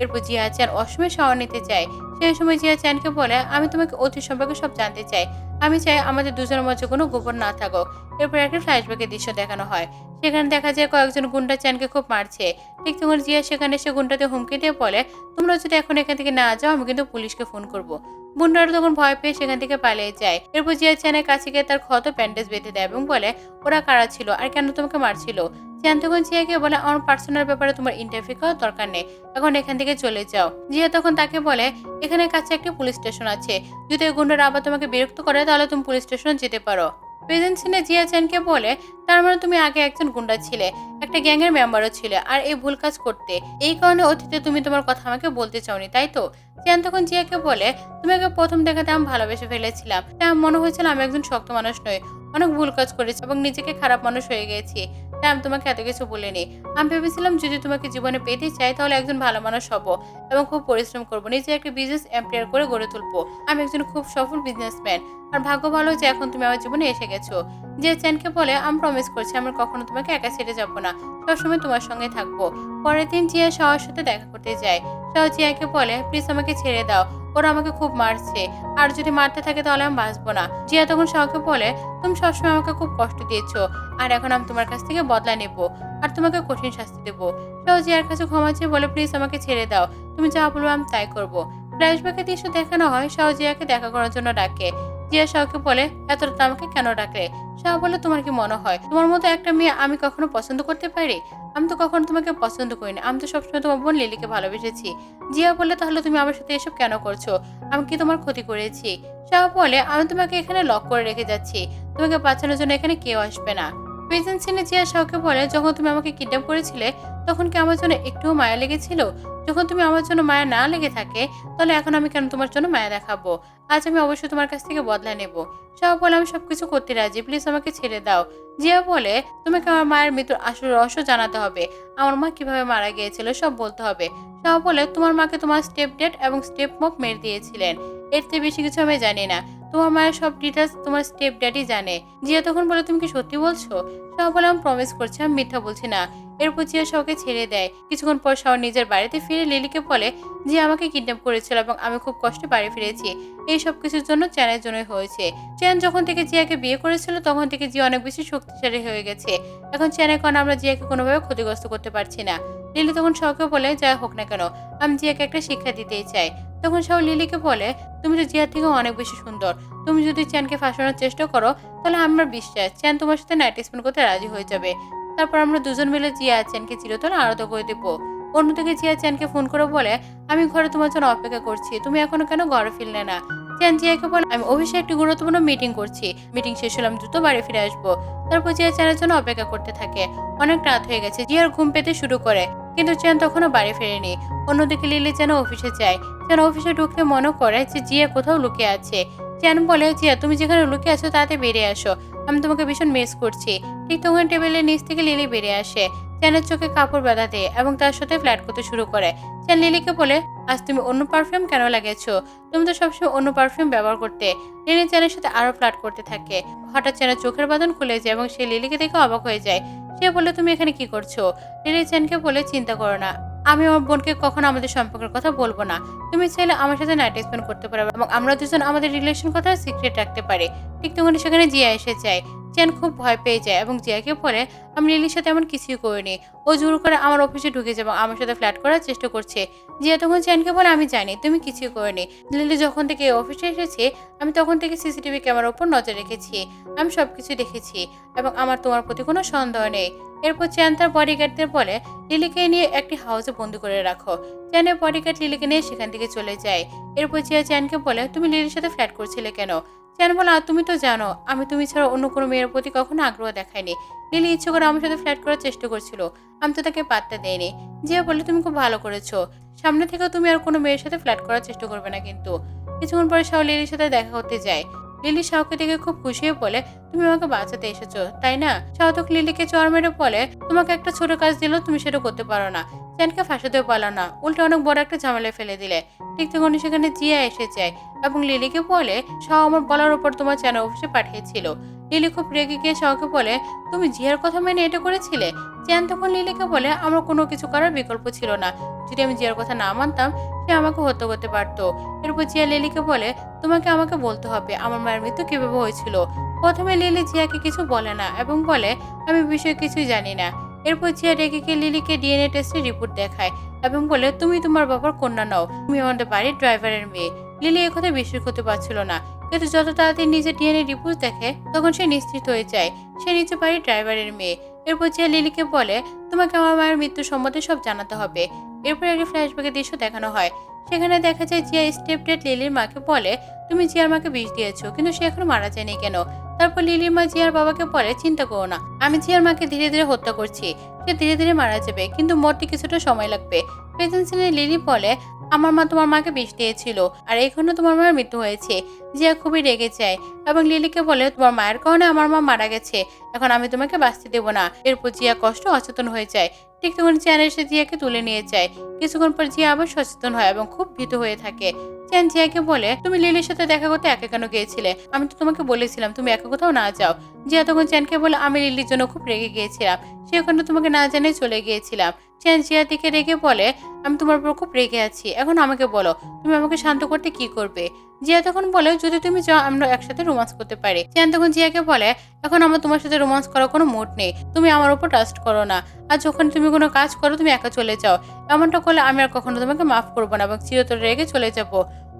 এরপর জিয়া চ্যান অসময়ে শাওয়ার নিতে চায়। সেই সময় জিয়া চ্যানকে বলে, আমি তোমাকে অতীত সম্পর্কে সব জানতে চাই, আমি চাই আমাদের দুজনের মধ্যে কোনো গোপন না থাকুক। এরপর একটা ফ্ল্যাশব্যাকের দৃশ্য দেখানো হয়, সেখানে দেখা যায় কয়েকজন গুন্ডা চ্যানকে খুব মারছে। ঠিক তখন জিয়া সেখানে এসে গুন্ডাতে হুমকি দিয়ে বলে, তোমরা যদি এখন এখান থেকে না যাও আমি কিন্তু পুলিশকে ফোন করব। গুন্ডারা তখন ভয় পেয়ে সেখান থেকে পালিয়ে যায়। এরপর জিয়া চ্যানের কাছে গিয়ে তার ক্ষত ব্যান্ডেজ বেঁধে দেয় এবং বলে, ওরা কারা ছিল আর কেন তোমাকে মারছিল? চ্যান তখন জিয়াকে বলে, আমার পার্সোনাল ব্যাপারে তোমার ইন্টারভিউ করার দরকার নেই, এখন এখান থেকে চলে যাও। জিয়া তখন তাকে বলে, এখানে কাছে একটি পুলিশ স্টেশন আছে, যদি ওই গুন্ডারা আবার তোমাকে বিরক্ত করে তাহলে তুমি পুলিশ স্টেশনে যেতে পারো। প্রেজেন্ট সিনে জিয়া চ্যানকে বলে, তার মানে তুমি আগে একজন গুন্ডা ছিলে, একটা গ্যাংয়ের মেম্বারও ছিলে, আর এই ভুল কাজ করতে, এই কারণে অতীতে তুমি তোমার কথা আমাকে বলতে চাওনি, তাই তো? চ্যান তখন জিয়াকে বলে, তোমাকে প্রথম দেখাতে আমি ভালোবেসে ফেলেছিলাম, তাই আমার মনে হয়েছিল আমি একজন শক্ত মানুষ নই, অনেক ভুল কাজ করেছি এবং নিজেকে খারাপ মানুষ হয়ে গেছি, তাই আমি তোমাকে এত কিছু বলিনি। আমি ভেবেছিলাম যদি তোমাকে জীবনে পেতে চাই তাহলে একজন ভালো মানুষ হব এবং খুব পরিশ্রম করবো, নিজে একটা বিজনেস এম্পায়ার করে গড়ে তুলবো, আমি একজন খুব সফল বিজনেসম্যান, আর ভাগ্য ভালো যে এখন তুমি আমার জীবনে এসে গেছো। যে চ্যানকে বলে, আমি প্রমিস করছি আমি কখনো তোমাকে একা ছেড়ে যাবো না, সবসময় তোমার সঙ্গে থাকবো। পরের দিন জিয়া শাওর সাথে দেখা করতে যায়। শাও জিয়াকে বলে, প্লিজ আমাকে ছেড়ে দাও, ওরা আমাকে খুব মারছে, আর যদি মারতে থাকে তাহলে আমি বাঁচবো না। জিয়া তখন শাওকে বলে, তুমি সবসময় আমাকে খুব কষ্ট দিয়েছো, আর এখন আমি তোমার কাছ থেকে বদলা নেব আর তোমাকে কঠিন শাস্তি দেবো। শাও জিয়ার কাছে ক্ষমা চেয়ে বলে, প্লিজ আমাকে ছেড়ে দাও, তুমি যা বলবো আমি তাই করবো। ফ্ল্যাশব্যাকে দৃশ্য দেখানো হয়, শাও জিয়াকে দেখা করার জন্য ডাকে। জিয়া শাওকে বলে, এত রাতে আমাকে কেন ডাকলে? শাও বলে, তোমার কি মনে হয় তোমার মতো একটা মেয়ে আমি কখনো পছন্দ করতে পারি? আমি তো কখনো তোমাকে পছন্দ করিনি, আমি তো সবসময় তোমার বোন লিলিকে ভালোবেসেছি। জিয়া বলে, তাহলে তুমি আমার সাথে এসব কেন করছো? আমি কি তোমার ক্ষতি করেছি? শাহ বলে, আমি তোমাকে এখানে লক করে রেখে যাচ্ছি, তোমাকে বাঁচানোর জন্য এখানে কেউ আসবে না। প্রেজেন্ট সিনে জিয়া শাহকে বলে, যখন তুমি আমাকে কিডন্যাপ করেছিলে তখন কি আমার জন্য একটুও মায়া লেগেছিল? যখন তুমি আমার জন্য মায়া না লেগে থাকে, তাহলে এখন আমি কেন তোমার জন্য মায়া দেখাবো? আজ আমি অবশ্যই তোমার কাছ থেকে বদলা নেব। শাহ বলে, আমি সবকিছু করতে রাজি, প্লিজ আমাকে ছেড়ে দাও। জিয়া বলে, তোমাকে আমার মায়ের মৃত্যুর আসল রহস্য জানাতে হবে, আমার মা কিভাবে মারা গিয়েছিল সব বলতে হবে। শাহ বলে, তোমার মাকে তোমার স্টেপ ড্যাড এবং স্টেপ মম মেরে দিয়েছিলেন, এর চেয়ে বেশি কিছু আমি জানি না। তোমার মায়ের সব ডিটেলস তোমার স্টেপ ড্যাডই জানে। জিয়া তখন বলে, তুমি কি সত্যি বলছো? শাহ বলে, আমি প্রমিস করছি, আমি মিথ্যা বলছি না। এরপর জিয়া শাহকে ছেড়ে দেয়। কিছুক্ষণ পর শাহ নিজের বাড়িতে ফিরে লিলিকে বলে, জিয়া আমাকে কিডন্যাপ করেছিল এবং আমি খুব কষ্টে বাড়ি ফিরেছি। এই সব কিছুর জন্য চ্যানের জন্যই হয়েছে। চ্যান যখন থেকে জিয়াকে বিয়ে করেছিল তখন থেকে জিয়া অনেক বেশি শক্তিশালী হয়ে গেছে। এখন চ্যানের কারণে আমরা জিয়াকে কোনোভাবে ক্ষতিগ্রস্ত করতে পারছি না। লিলি তখন শাহকে বলে, যাই হোক না কেন আমি জিয়াকে একটা শিক্ষা দিতেই চাই। তখন শাহ লিলিকে বলে, তুমি তো জিয়ার থেকে অনেক বেশি সুন্দর, তুমি যদি চ্যানকে ফাঁসানোর চেষ্টা করো তাহলে আমার বিশ্বাস চ্যান তোমার সাথে নাইট স্পেন্ড করতে রাজি হয়ে যাবে। তারপর আমরা দুজন মিলে জিয়া আর চ্যানকে চিরতরে আলাদা করে দেবো। অন্যদিকে জিয়া চ্যানকে ফোন করে বলে, আমি ঘরে তোমার জন্য অপেক্ষা করছি, তুমি এখনো কেন ঘরে ফিরলে না? চ্যান জিয়াকে বলে, আমি অফিসে একটি গুরুত্বপূর্ণ মিটিং করছি, মিটিং শেষ হলে আমি দ্রুত বাড়ি ফিরে আসবো। তারপর জিয়া চ্যানের জন্য অপেক্ষা করতে থাকে। অনেক রাত হয়ে গেছে, জিয়ার ঘুম পেতে শুরু করে, কিন্তু চ্যান তখনও বাড়ি ফেরেনি। অন্যদিকে লিলি যেন অফিসে যায়। চ্যান অফিসে ঢুকতে মনে করে যে জিয়া কোথাও লুকিয়ে আছে। চ্যান বলে, জিয়া তুমি যেখানে লুকিয়ে আছো তাতে বেরিয়ে আসো, আমি তোমাকে ভীষণ মিস করছি। ঠিক তখন টেবিলের নিচ থেকে লিলি বেরিয়ে আসে। চ্যানের চোখে কাপড় বাঁধা দেয় এবং তার সাথে ফ্ল্যাট করতে শুরু করে। চ্যান লিলিকে বলে, আজ তুমি অন্য পারফিউম কেন লাগিয়েছো? তুমি তো সবসময় অন্য পারফিউম ব্যবহার করতে। লিলি চ্যানের সাথে আরো ফ্ল্যাট করতে থাকে। হঠাৎ চ্যানের চোখের বাঁধন খুলে যায় এবং সে লিলিকে দেখে অবাক হয়ে যায়। সে বলে, তুমি এখানে কি করছো? লিলি চ্যানকে বলে, চিন্তা করো না, আমি আমার বোনকে কখনো আমাদের সম্পর্কের কথা বলবো না। তুমি চাইলে আমার সাথে নাইট স্পেন্ড করতে পারো এবং আমরা দুজন আমাদের রিলেশন কথা সিক্রেট রাখতে পারি। ঠিক তখন সেখানে জিয়া এসে যায়। চ্যান খুব ভয় পেয়ে যায় এবং জিয়াকে বলে, আমি লিলির সাথে এমন কিছুই করিনি, ও জোর করে আমার অফিসে ঢুকে যাবে, আমার সাথে ফ্ল্যাট করার চেষ্টা করছে। জিয়া তখন চ্যানকে বলে, আমি জানি তুমি কিছুই করিনি। লিলি যখন থেকে অফিসে এসেছে আমি তখন থেকে সিসিটিভি ক্যামেরার উপর নজর রেখেছি, আমি সবকিছু দেখেছি এবং আমার তোমার প্রতি কোনো সন্দেহ নেই। এরপর চ্যান তার বডিগার্ডদের বলে, লিলিকে নিয়ে একটি হাউসে বন্দি করে রাখো। চ্যানের বডিগার্ড লিলিকে নিয়ে সেখান থেকে চলে যায়। এরপর জিয়া চ্যানকে বলে, তুমি লিলির সাথে ফ্ল্যাট করছিলে কেন? চ্যান বলে, তুমি তো জানো আমি তুমি ছাড়া অন্য কোনো মেয়ের প্রতি কখনো আগ্রহ দেখাইনি। লিলি ইচ্ছে করে আমার সাথে ফ্ল্যাট করার চেষ্টা করছিল, আমি তো তাকে পাত্তা দেইনি। জিয়া বলে, তুমি খুব ভালো করেছো, সামনে থেকে তুমি আর কোনো মেয়ের সাথে ফ্ল্যাট করার চেষ্টা করবে না কিন্তু। কিছুক্ষণ পরে শাও লিলির সাথে দেখা করতে যায়। লিলি শাওকে দেখে খুব খুশি হয়ে বলে, তুমি আমাকে বাঁচাতে এসেছো তাই না? শাও তো লিলিকে চর মেরে বলে, তোমাকে একটা ছোট কাজ দিল তুমি সেটা করতে পারো না, চ্যানকে ফাঁসাতেও পারলো না, উল্টে অনেক বড় একটা ঝামেলায় ফেলে দিলে। ঠিক তখন সেখানে জিয়া এসে যায় এবং লিলিকে বলে, শাও আমার বলার উপর তোমার চ্যানেল অফিসে পাঠিয়েছিল। লিলি খুব রেগে গিয়ে শাওকে বলে, তুমি জিয়ার কথা মেনে এটা করেছিলে? চ্যান তখন লিলিকে বলে, আমার কোনো কিছু করার বিকল্প ছিল না, যদি আমি জিয়ার কথা না মানতাম সে আমাকে হত্যা করতে পারতো। এরপর জিয়া লিলিকে বলে, তোমাকে আমাকে বলতে হবে আমার মায়ের মৃত্যু কিভাবে হয়েছিল। প্রথমে লিলি জিয়াকে কিছু বলে না এবং বলে, আমি বিষয়ে কিছুই জানি না। এরপর জিয়া রেগে গিয়ে লিলিকে ডিএনএ টেস্টের রিপোর্ট দেখায় এবং বলে, তুমি তোমার বাবার কন্যা নও, তুমি আমাদের বাড়ির ড্রাইভারের মেয়ে। লিলি একথা বিশ্বাস করতে পারছিল না, কিন্তু যত তাড়াতাড়ি নিজের ডিএনএ রিপোর্ট দেখে তখন সে নিশ্চিত হয়ে যায় সে নিচে বাড়ির ড্রাইভারের মেয়ে। এরপর জিয়া লিলিকে বলে, তোমাকে আমার মায়ের মৃত্যু সম্বন্ধে সব জানাতে হবে। এরপর একটি ফ্ল্যাশব্যাকের দৃশ্য দেখানো হয়। সেখানে দেখা যায় জিয়া স্টেপ ড্যাড লিলির মাকে বলে, তুমি জিয়ার মাকে বিষ দিয়েছো কিন্তু সে এখনো মারা যায়নি কেন? তারপর লিলির মা জিয়ার বাবাকে বলে, চিন্তা করো না, আমি জিয়ার মাকে ধীরে ধীরে হত্যা করছি, সে ধীরে ধীরে মারা যাবে কিন্তু মরতে কিছুটা সময় লাগবে। প্রেজেন্ট সিনে লিলি বলে, আমার মা তোমার মাকে বিষ দিয়েছিল আর এখনো তোমার মায়ের মৃত্যু হয়েছে। জিয়া খুবই রেগে যায় এবং লিলিকে বলে, তোমার মায়ের কারণে আমার মা মারা গেছে, এখন আমি তোমাকে বাঁচতে দেবো না। এরপর জিয়া কষ্ট অচেতন হয়ে যায়। ঠিক তখন চ্যান এসে জিয়াকে তুলে নিয়ে যায়। কিছুক্ষণ পর জিয়া আবার সচেতন হয় এবং খুব ভীত হয়ে থাকে। চ্যান জিয়াকে বলে, তুমি লিলির সাথে দেখা করতে একা কেন গিয়েছিলে? আমি তো তোমাকে বলেছিলাম তুমি একা কোথাও না যাও। জিয়া তখন চ্যানকে বলে, আমি লিলির জন্য খুব রেগে গিয়েছিলাম, সে ওখানে তোমাকে না জানিয়ে চলে গিয়েছিলাম। চ্যান জিয়ার দিকে রেগে বলে, আমি তোমার উপর খুব রেগে আছি, এখন আমাকে বলো তুমি আমাকে শান্ত করতে কি করবে। জিয়া তখন বলে, যদি তুমি চাও আমরা একসাথে রোমান্স করতে পারি। চ্যান তখন জিয়াকে বলে, এখন আমার তোমার সাথে রোমান্স করার কোনো মুড নেই, তুমি আমার উপর ট্রাস্ট করো না, আর যখন তুমি কোনো কাজ করো তুমি একা চলে যাও, এমনটা করলে আমি আর কখনো তোমাকে মাফ করবো না এবং চিরতরে রেগে চলে যাব।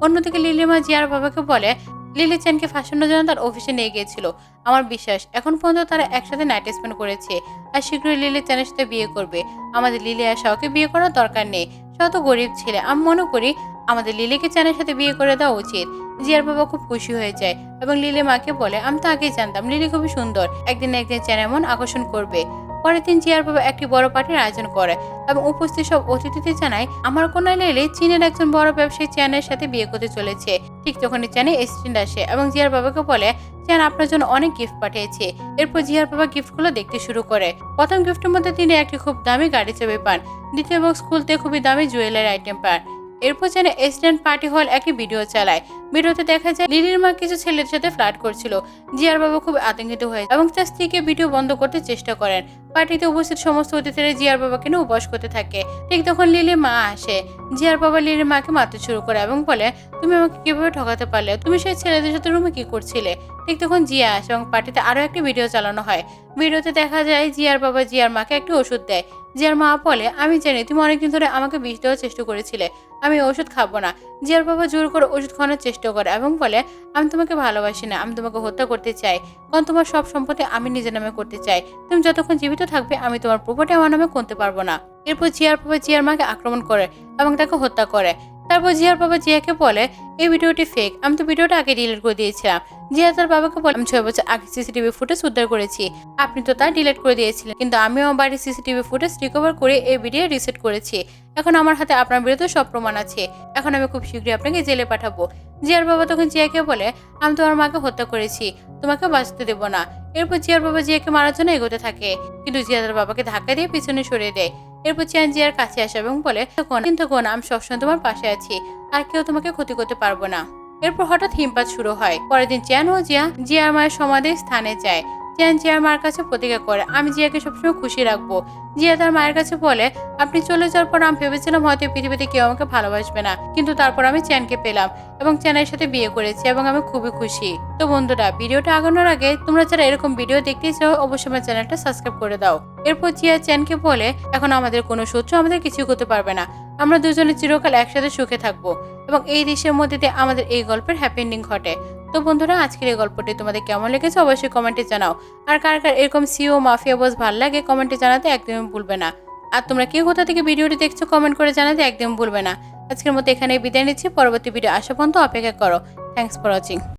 অন্যদিকে লিলিমা জিয়ার বাবাকে বলে, লিলি চ্যানকে ফাঁসানোর জন্য তার অফিসে নিয়ে গিয়েছিল। আমার বিশ্বাস এখন পর্যন্ত তারা একসাথে নাইট স্পেন্ড করেছে, আর শীঘ্রই লিলি চ্যানের সাথে বিয়ে করবে। আমাদের লিলি আর শাওকে বিয়ে করার দরকার নেই, শাও তো গরিব ছেলে, আমি মনে করি আমাদের লিলিকে চ্যানের সাথে বিয়ে করে দেওয়া উচিত। জিয়ার বাবা খুব খুশি হয়ে যায় এবং লিলি মাকে বলে, আমি তো আগেই জানতাম লিলি খুবই সুন্দর, একদিন না একদিন চ্যান এমন আকর্ষণ করবে। পরের দিন জিয়ার বাবা একটি বড় পার্টির আয়োজন করে এবং উপস্থিত সব অতিথিদের জানায়, আমার কন্যা লিলি চীনের একজন বড় ব্যবসায়ী চ্যানের সাথে বিয়ে করতে চলেছে। ঠিক তখনই চ্যানে এসিস্ট্যান্ট আসে এবং জিয়ার বাবাকে বলে, চ্যান আপনার জন্য অনেক গিফট পাঠিয়েছে। এরপর জিয়ার বাবা গিফটগুলো দেখতে শুরু করে। প্রথম গিফটের মধ্যে তিনি একটি খুব দামি গাড়ি চাবি পান, দ্বিতীয় বক্স খুলতে খুবই দামি জুয়েলারি আইটেম পান। এরপর যেন এসিডেন্ট পার্টি হল একটি ভিডিও চালায়। ভিডিওতে দেখা যায় লিলির মা কিছু ছেলের সাথে ফ্লার্ট করছিল। জিয়ার বাবা খুব আতঙ্কিত হয়ে এবং তার স্ত্রীকে ভিডিও বন্ধ করতে চেষ্টা করেন। পার্টিতে উপস্থিত সমস্ত অতিথিরা জিয়ার বাবাকে নিয়ে উপবাস করতে থাকে। ঠিক তখন লিলির মা আসে। জিয়ার বাবা লিলির মাকে মারতে শুরু করে এবং বলে, তুমি আমাকে কিভাবে ঠকাতে পারলে, তুমি সেই ছেলেদের সাথে রুমে কি করছিলে। ঠিক তখন জিয়া আসে এবং পার্টিতে আরো একটি ভিডিও চালানো হয়। ভিডিওতে দেখা যায় জিয়ার বাবা জিয়ার মাকে একটি ওষুধ দেয়। জিয়ার মা বলে, আমি জানি তুমি অনেকদিন ধরে আমাকে বিষ দেওয়ার চেষ্টা করেছিলে, আমি ওষুধ খাবো না। জিয়ার বাবা জোর করে ওষুধ খাওয়ানোর চেষ্টা করে এবং বলে, আমি তোমাকে ভালোবাসি না, আমি তোমাকে হত্যা করতে চাই, কারণ তোমার সব সম্পত্তি আমি নিজের নামে করতে চাই। তুমি যতক্ষণ জীবিত থাকবে আমি তোমার প্রপার্টি আমার নামে করতে পারবো না। এরপর জিয়ার বাবা জিয়ার মাকে আক্রমণ করে এবং তাকে হত্যা করে। তারপর জিয়ার বাবা জিয়াকে বলে, এই ভিডিওটি ফেক, আমি তো ভিডিওটা আগে ডিলিট করে দিয়েছিলাম। জিয়া তার বাবাকে বলে, আমি 6 বছর আগে সিসিটিভি ফুটেজ উদ্ধার করেছি, আপনি তো তা ডিলিট করে দিয়েছিলেন, কিন্তু আমিও আমার বাড়ির সিসিটিভি ফুটেজ রিকভার করে এই ভিডিও রিসেট করেছি। এখন আমার হাতে আপনার বিরুদ্ধে সব প্রমাণ আছে, এখন আমি খুব শীঘ্রই আপনাকে জেলে পাঠাবো। জিয়ার বাবা তখন জিয়াকে বলে, আমি তোমার মাকে হত্যা করেছি, তোমাকে বাঁচতে দেবো না। এরপর জিয়ার বাবা জিয়াকে মারার জন্য এগোতে থাকে, কিন্তু জিয়া তার বাবাকে ধাক্কা দিয়ে পিছনে সরিয়ে দেয়। এরপর চ্যান জিয়ার কাছে আসে এবং বলে, কিন্তু কোন আমি সবসময় তোমার পাশে আছি, আর কেউ তোমাকে ক্ষতি করতে পারবো না। এরপর হঠাৎ হিমপাত শুরু হয়। পরের দিন চ্যান ও জিয়া জিয়ার মায়ের সমাধির স্থানে যায়। চ্যান জিয়ার মায়ের কাছে প্রতিজ্ঞা করে, আমি জিয়াকে সবসময় খুশি রাখবো। জিয়া তার মায়ের কাছে বলে, আপনি চলে যাওয়ার পর আমি ভেবেছিলাম হয়তো পৃথিবীতে কেউ আমাকে ভালোবাসবে না, কিন্তু তারপর আমি চ্যানকে পেলাম এবং চ্যানের সাথে বিয়ে করেছি এবং আমি খুবই খুশি। তো বন্ধুরা, ভিডিওটা আগানোর আগে তোমরা যারা এরকম ভিডিও দেখতে চাও অবশ্যই আমার চ্যানেলটা সাবস্ক্রাইব করে দাও। এরপর জিয়া চ্যানকে বলে, এখন আমাদের কোনো শত্রু আমাদের কিছু করতে পারবে না, আমরা দুজনে চিরকাল একসাথে সুখে থাকবো। এবং এই দৃশ্যের মধ্যে দিয়ে আমাদের এই গল্পের হ্যাপি এন্ডিং ঘটে। তো বন্ধুরা, আজকের এই গল্পটি তোমাদের কেমন লেগেছে অবশ্যই কমেন্টে জানাও। আর কার কার এরকম সিও মাফিয়া বস ভালো লাগে কমেন্টে জানাতে একদমই ভুলবে না। আর তোমরা কে কোথা থেকে ভিডিওটি দেখছো কমেন্ট করে জানাতে একদম ভুলবে না। আজকের মতো এখানে বিদায় নিচ্ছি, পরবর্তী ভিডিও আসা পর্যন্ত অপেক্ষা করো। Thanks for watching.